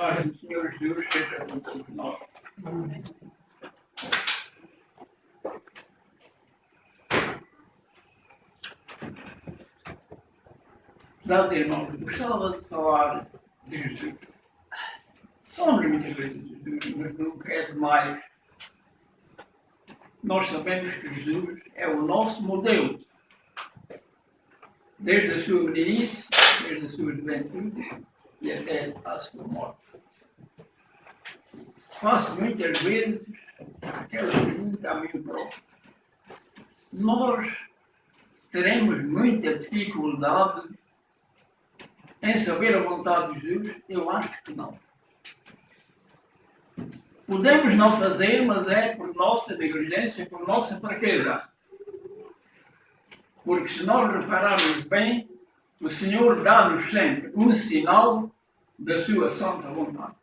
paz do Senhor Jesus seja com todos nós. Dados irmãos, gostava de falar de Jesus. Falamos muitas vezes de Jesus, mas nunca é demais. Nós sabemos que Jesus é o nosso modelo. Desde a sua meninice, desde a sua juventude e até à sua morte. Faço muitas vezes aquela pergunta a mim próprio. Nós teremos muita dificuldade em saber a vontade de Jesus? Eu acho que não. Podemos não fazer, mas é por nossa negligência, por nossa fraqueza. Porque se nós repararmos bem, o Senhor dá-nos sempre um sinal da sua santa vontade.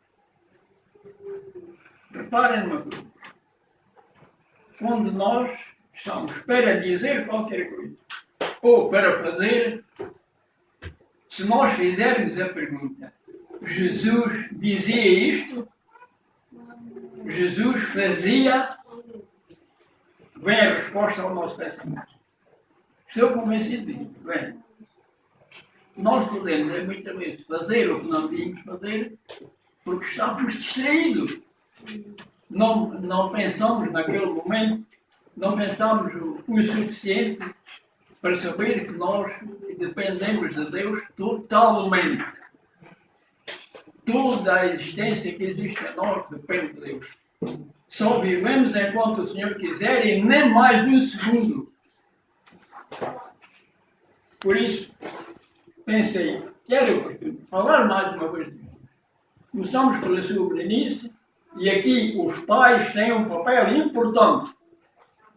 Reparem uma coisa. Quando nós estamos para dizer qualquer coisa, ou para fazer, se nós fizermos a pergunta, Jesus dizia isto? Jesus fazia? Vem a resposta ao nosso pensamento. Estou convencido disso. Bem, nós podemos, muitas vezes, fazer o que não devíamos fazer porque estávamos distraídos. Não pensamos naquele momento, não pensamos o suficiente para saber que nós dependemos de Deus totalmente. Toda a existência que existe em nós depende de Deus. Só vivemos enquanto o Senhor quiser e nem mais um segundo. Por isso, pensei, quero falar mais uma vez disso. Começamos pela sua meninice e aqui os pais têm um papel importante.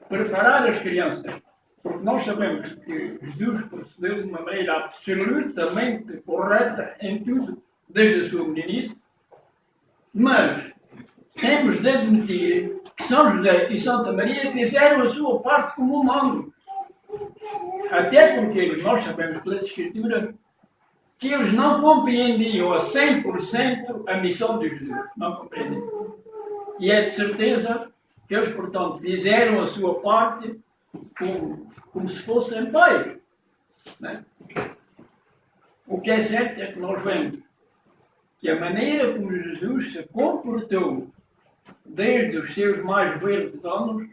Preparar as crianças. Porque nós sabemos que Jesus procedeu de uma maneira absolutamente correta em tudo, desde a sua meninice. Mas temos de admitir que São José e Santa Maria fizeram a sua parte como humanos. Até porque nós sabemos pela Escritura que eles não compreendiam a 100% a missão de Jesus. Não compreendiam. E é de certeza que eles, portanto, fizeram a sua parte como se fossem pais. Né? O que é certo é que nós vemos que a maneira como Jesus se comportou desde os seus mais velhos anos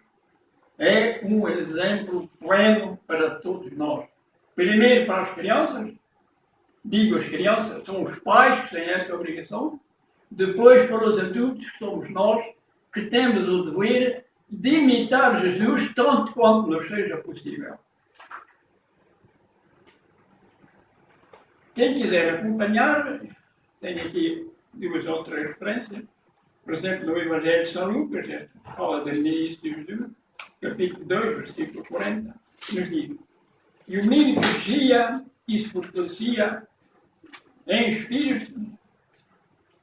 é um exemplo pleno para todos nós. Primeiro para as crianças, digo as crianças, são os pais que têm essa obrigação, depois para os adultos, que somos nós, que temos o dever de imitar Jesus tanto quanto nos seja possível. Quem quiser acompanhar, tenho aqui duas ou três referências. Por exemplo, no Evangelho de São Lucas, fala do início de Jesus, capítulo 2, versículo 40, nos diz: E o menino crescia e se fortalecia em espírito,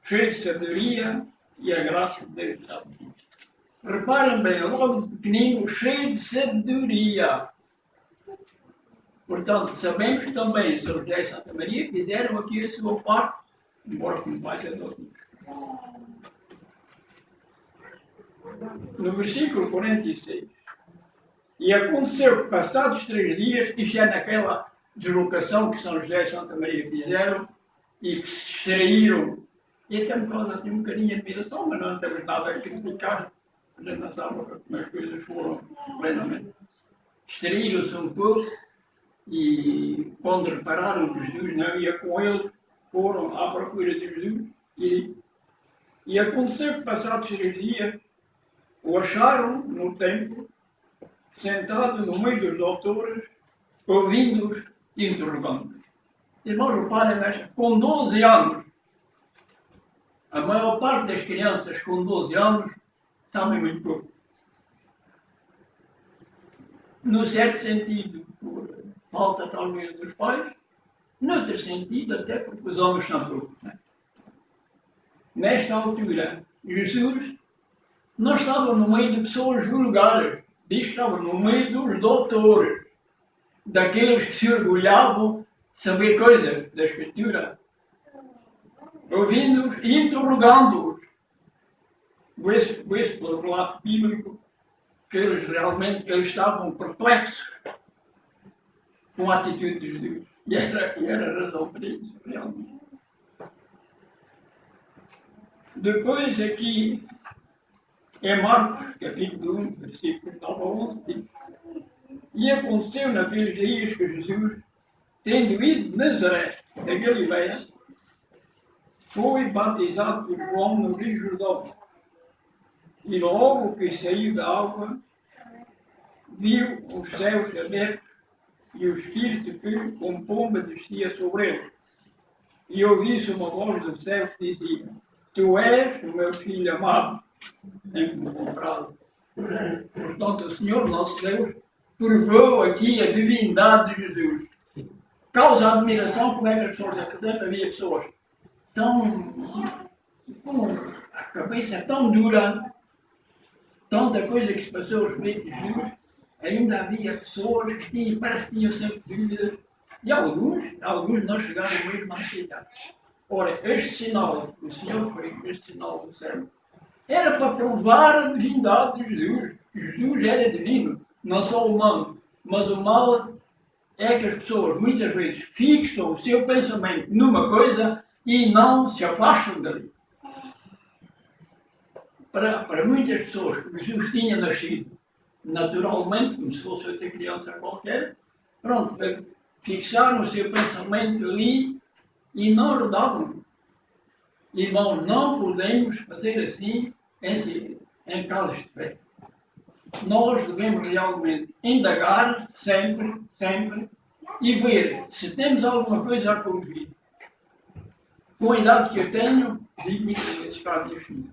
cheio de sabedoria, e a graça de Deus estava com ele. Reparem bem, logo de pequenino, cheio de sabedoria. Portanto, sabemos também que São José e Santa Maria fizeram aqui a sua parte, embora como pais adultos. No versículo 46, e aconteceu que passados 3 dias, isto é naquela deslocação que São José e Santa Maria fizeram e que se extraíram, e até me causa assim um bocadinho de admiração, mas não temos nada a criticar, a gente não sabe como as coisas foram plenamente. Extraíram-se um pouco e quando repararam que Jesus não ia com eles, foram à procura de Jesus e aconteceu que passados 3 dias o acharam no templo, sentado no meio dos doutores, ouvindo-os e interrogando-os. Irmãos, reparem, com 12 anos, a maior parte das crianças com 12 anos sabem muito pouco. No certo sentido, por falta talvez dos pais, noutro sentido, até porque os homens são poucos. Né? Nesta altura, Jesus não estava no meio de pessoas vulgares, diz que estava no meio dos doutores, daqueles que se orgulhavam de saber coisas da Escritura. ouvindo-os e interrogando-os. Esse pelo relato bíblico, que eles estavam perplexos com a atitude de Jesus. E era razão para isso, realmente. Depois aqui, em Marcos, capítulo 1, versículo 9 a 11, diz: E aconteceu naqueles dias que Jesus, tendo ido de Nazaré, da Galileia, foi batizado por João no Rio Jordão. E logo que saiu da água, viu os céus abertos e o Espírito que, como pomba, descia sobre ele. E ouviu-se uma voz do céu que dizia: Tu és o meu filho amado, em que me comprado. Portanto, o Senhor nosso Deus provou aqui a divindade de Jesus. Causa admiração como é que as pessoas, havia pessoas tão, com a cabeça tão dura, tanta coisa que se passou a respeito de Jesus, ainda havia pessoas que parece que tinham sempre dúvidas, e alguns não chegaram mesmo a aceitar. Ora, este sinal, o Senhor foi este sinal do céu, era para provar a divindade de Jesus. Jesus era divino, não só humano, mas o mal é que as pessoas muitas vezes fixam o seu pensamento numa coisa e não se afastam dali. Para muitas pessoas, Jesus tinha nascido naturalmente, como se fosse outra criança qualquer, pronto, fixaram o seu pensamento ali e não rodavam. Irmão, não podemos fazer assim em casos de fé. Nós devemos realmente indagar sempre, sempre, e ver se temos alguma coisa a corrigir. Com a idade que eu tenho, digo muitas vezes para a minha filha: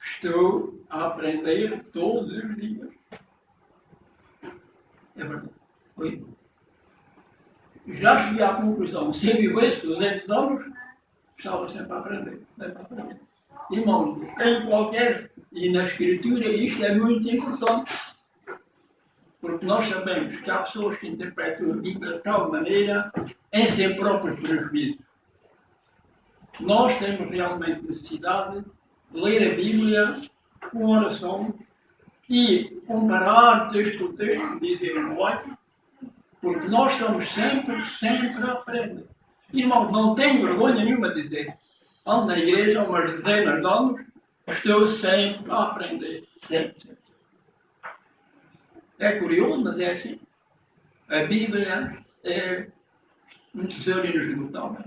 estou a aprender todos os dias. É verdade. Oi. Já cheguei à conclusão: se eu vivesse 200 anos, estava sempre a aprender. Sempre a aprender. Irmãos, em qualquer, e na Escritura, isto é muito importante. Porque nós sabemos que há pessoas que interpretam a Bíblia de tal maneira em seu próprio prejuízo. Nós temos realmente necessidade de ler a Bíblia com oração e comparar texto por texto, dizer um olho, porque nós somos sempre a aprender. Irmão, não tenho vergonha nenhuma de dizer. Ando na igreja há umas dezenas de anos, estou sempre a aprender. Sempre. É curioso, mas é assim. A Bíblia é um tesouro inesgotável.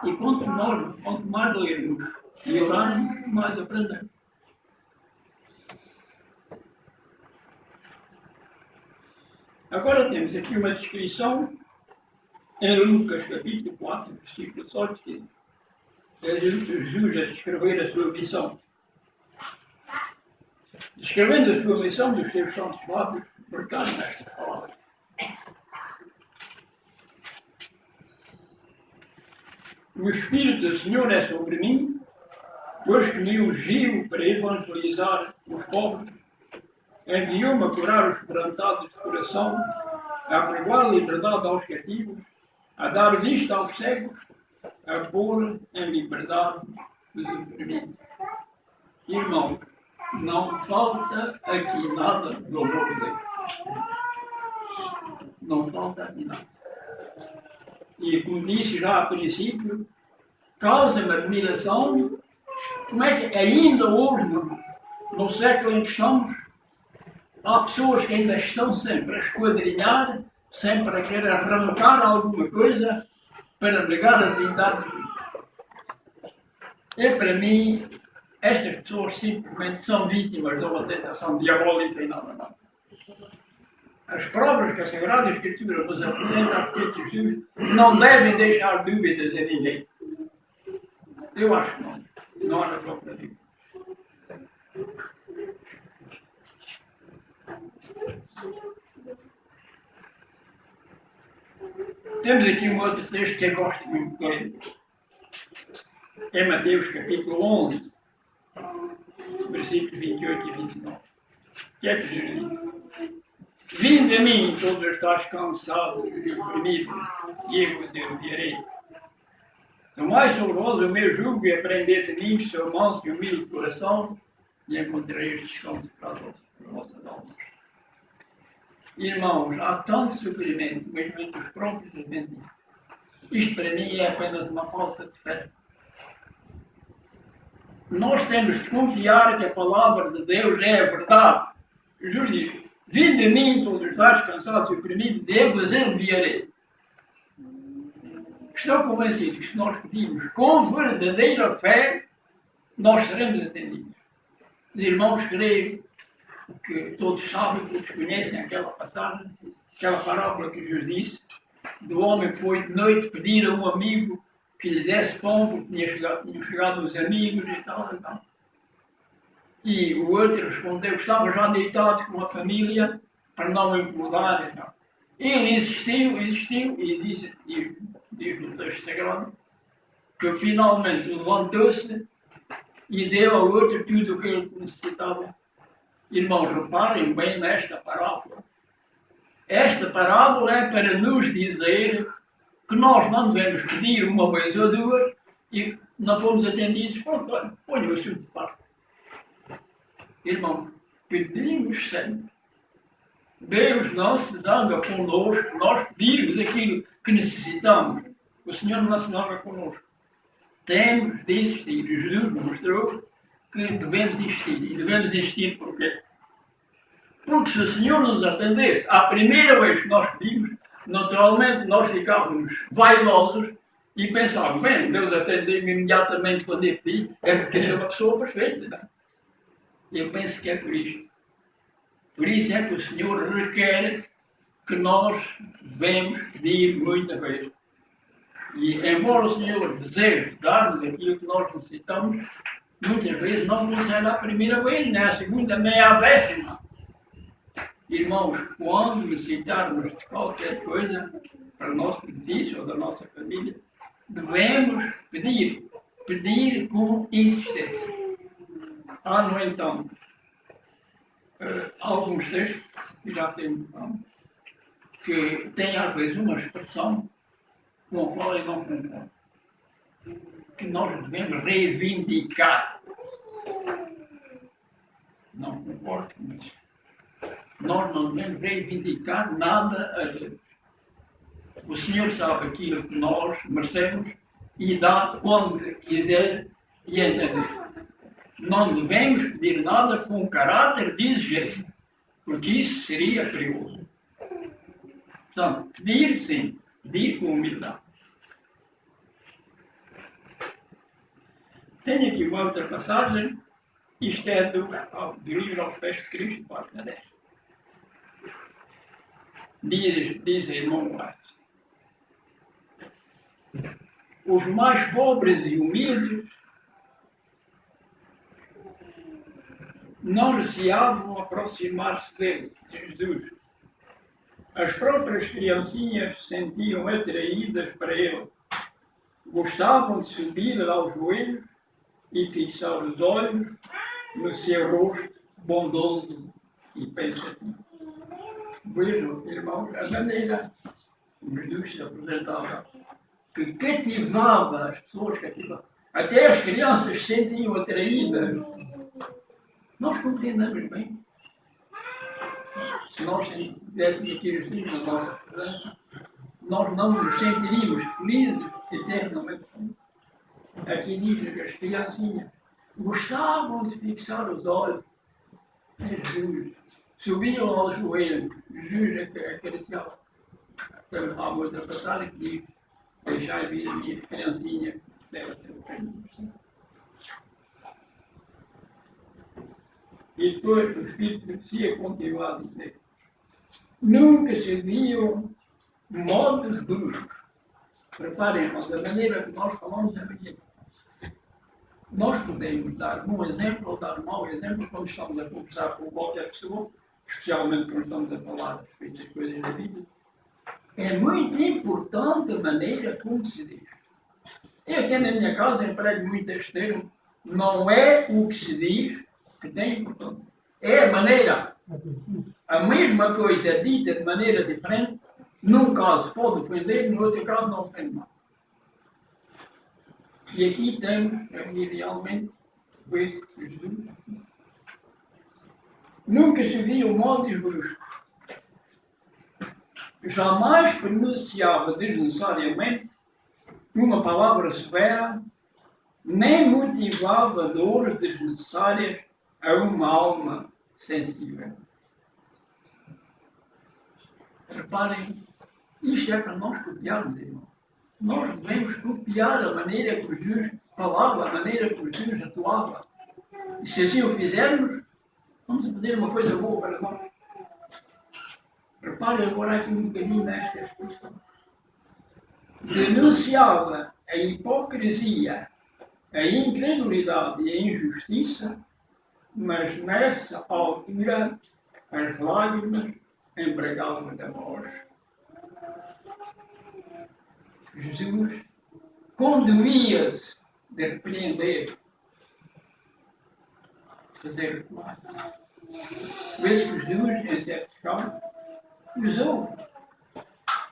E quanto mais lermos e orarmos, mais aprendemos. Agora temos aqui uma descrição em Lucas, capítulo 4, versículo 18, que é Jesus a descrever a sua missão. Descrevendo a sua missão dos seus santos lábios, marcaram esta palavra: O Espírito do Senhor é sobre mim, pois que me ungiu para evangelizar os pobres, enviou-me a curar os quebrantados de coração, a pregoar liberdade aos cativos, a dar vista aos cegos, a pôr em liberdade os oprimidos. Irmão, não falta aqui nada do amor de Deus. Não falta aqui nada. E como disse já a princípio, causa-me admiração como é que ainda hoje, no século em que estamos, há pessoas que ainda estão sempre a esquadrinhar, sempre a querer arrancar alguma coisa para negar a divindade de Deus. E para mim, estas pessoas simplesmente são vítimas de uma tentação diabólica e nada mais. As provas que a Sagrada Escritura nos apresenta a respeito de Jesus não devem deixar dúvidas a ninguém. Eu acho que não. Não há na própria Bíblia. Temos aqui um outro texto que eu gosto muito de ler. É Mateus capítulo 11, versículos 28 e 29. Que é que Jesus diz? Vinde a mim, todos estáis cansados e oprimidos, e eu vos aliviarei. O mais saboroso o meu jugo é aprender de mim, que sou manso e humilde de coração, e encontrei descanso para as vossas almas. Irmãos, há tanto sofrimento, mesmo entre os próprios adventistas. Isto para mim é apenas uma falta de fé. Nós temos de confiar que a palavra de Deus é a verdade. Jesus diz: vinde a mim todos estáis cansados e oprimidos, eu vos aliviarei. Estou convencido que se nós pedimos com verdadeira fé, nós seremos atendidos. Os irmãos creem que todos sabem, todos conhecem aquela passagem, aquela parábola que Jesus disse, do homem que foi de noite pedir a um amigo que lhe desse pão, porque tinham chegado os amigos e tal, e tal. E o outro respondeu que estava já deitado com a família para não o incomodar e tal. Ele insistiu, e diz no texto sagrado, que finalmente levantou-se e deu ao outro tudo o que ele necessitava. Irmãos, reparem bem nesta parábola. Esta parábola é para nos dizer que nós não devemos pedir uma vez ou duas e não fomos atendidos. Pronto, ponha o assunto de parte. Irmãos, pedimos sempre. Deus não se zanga connosco, nós pedimos aquilo que necessitamos. O Senhor não se zanga connosco. Temos de existir. Jesus mostrou que devemos existir. E devemos existir porquê? Porque se o Senhor nos atendesse à primeira vez que nós pedimos, naturalmente nós ficávamos vaidosos e pensávamos: bem, Deus atendeu-me imediatamente quando eu pedi, é porque é uma pessoa perfeita. Não? Eu penso que é por isto. Por isso é que o Senhor requer que nós devemos pedir muita vez. E embora o Senhor deseje dar-nos aquilo que nós necessitamos, muitas vezes não concede a primeira vez, nem a segunda, nem a 10ª. Irmãos, quando necessitarmos de qualquer coisa para o nosso benefício ou da nossa família, devemos pedir com insistência. Há, no entanto, alguns textos que já temos que têm às vezes uma expressão com a qual eu não concordo. Que nós devemos reivindicar. Não concordo com isso. Nós não devemos reivindicar nada a Deus. O Senhor sabe aquilo que nós merecemos e dá quando quiser e entender. Não devemos pedir nada com caráter de exigência, porque isso seria perigoso. Portanto, pedir sim, pedir com humildade. Tenho aqui uma outra passagem, isto é do livro aos pés de Cristo, página 10. Diz a irmã White: os mais pobres e humildes não receavam aproximar-se dele, de Jesus. As próprias criancinhas se sentiam atraídas para ele. Gostavam de subir aos joelhos e fixar os olhos no seu rosto bondoso e pensativo. Vejam, irmãos, a maneira como Jesus se apresentava, que cativava as pessoas, até as crianças se sentiam atraídas. Nós compreendemos bem. Se nós tivéssemos aqui os filhos na nossa presença, nós não nos sentiríamos felizes eternamente. Aqui diz que as criancinhas gostavam de fixar os olhos em Jesus, subiam aos joelhos, Jesus acariciava. Então, há outra passagem que diz: deixai vir a minha criancinha, deve ter o reino do Senhor. E depois o Espírito de Profecia continua a dizer: nunca se viam modos bruscos. Reparem, irmãos, da maneira que nós falamos é muito importante. Nós podemos dar bom exemplo ou dar mau exemplo quando estamos a conversar com qualquer pessoa, especialmente quando estamos a falar a respeito das coisas da vida. É muito importante a maneira como se diz. Eu aqui na minha casa emprego muito este termo: não é o que se diz que tem importância, é a maneira. A mesma coisa dita de maneira diferente, num caso pode ofender, no outro caso não ofende mais. E aqui temos, realmente, esse Jesus. Nunca se viu montes bruscos. Jamais pronunciava desnecessariamente uma palavra severa, nem motivava dores desnecessárias a uma alma sensível. Reparem, isto é para nós copiarmos, irmão. Nós devemos copiar a maneira que Jesus falava, a maneira que Jesus atuava. E se assim o fizermos, vamos fazer uma coisa boa para nós. Reparem agora aqui um bocadinho nesta expressão. Denunciava a hipocrisia, a incredulidade e a injustiça, mas nessa altura as lágrimas empregavam a voz. Jesus conduía-se de repreender, fazer mais. Vê-se que Jesus, em certos casos,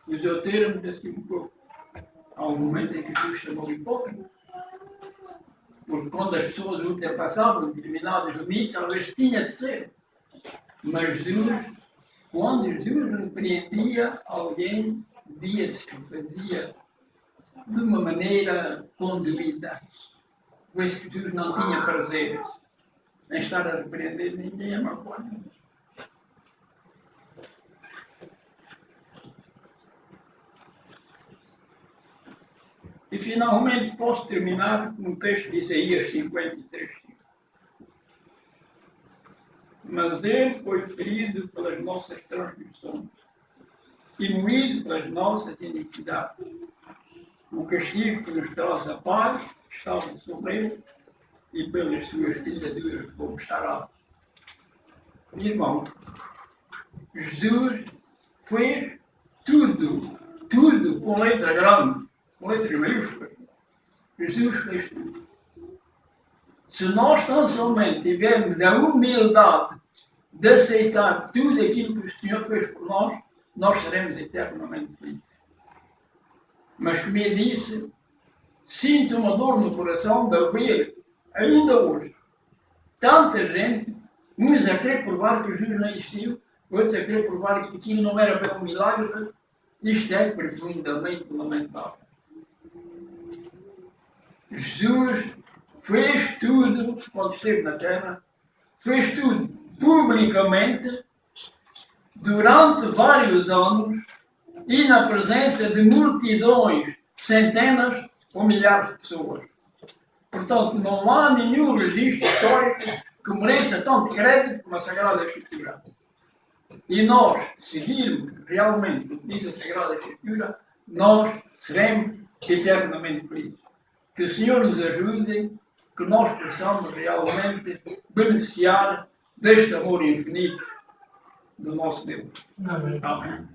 usou termos assim um pouco. Há um momento em que Jesus chamou hipócrita. Porque quando as pessoas ultrapassavam determinados limites, às vezes tinha de ser. Mas Jesus, quando Jesus repreendia alguém, via-se que fazia de uma maneira conduzida. Pois que Jesus não tinha prazer em estar a repreender ninguém a magoar ninguém. E finalmente posso terminar com um texto de Isaías 53. Mas ele foi ferido pelas nossas transgressões e moído pelas nossas iniquidades. O castigo que nos traz a paz estava sobre ele, e pelas suas pisaduras fomos sarados. Irmão, Jesus fez tudo com letra grande, com letras maiúsculas. Jesus fez tudo. Se nós tão somente tivermos a humildade de aceitar tudo aquilo que o Senhor fez por nós, nós seremos eternamente felizes. Mas, como eu disse, sinto uma dor no coração de ver, ainda hoje, tanta gente, uns a querer provar que Jesus não existiu, outros a querer provar que aquilo não era bem um milagre. Isto é profundamente lamentável. Jesus fez tudo, quando esteve na terra, fez tudo publicamente, durante vários anos, e na presença de multidões, centenas ou milhares de pessoas. Portanto, não há nenhum registro histórico que mereça tanto crédito como a Sagrada Escritura. E nós, seguirmos realmente o que diz a Sagrada Escritura, nós seremos eternamente felizes. Que o Senhor nos ajude, que nós possamos realmente beneficiar deste amor infinito do nosso Deus. Amém. Amém.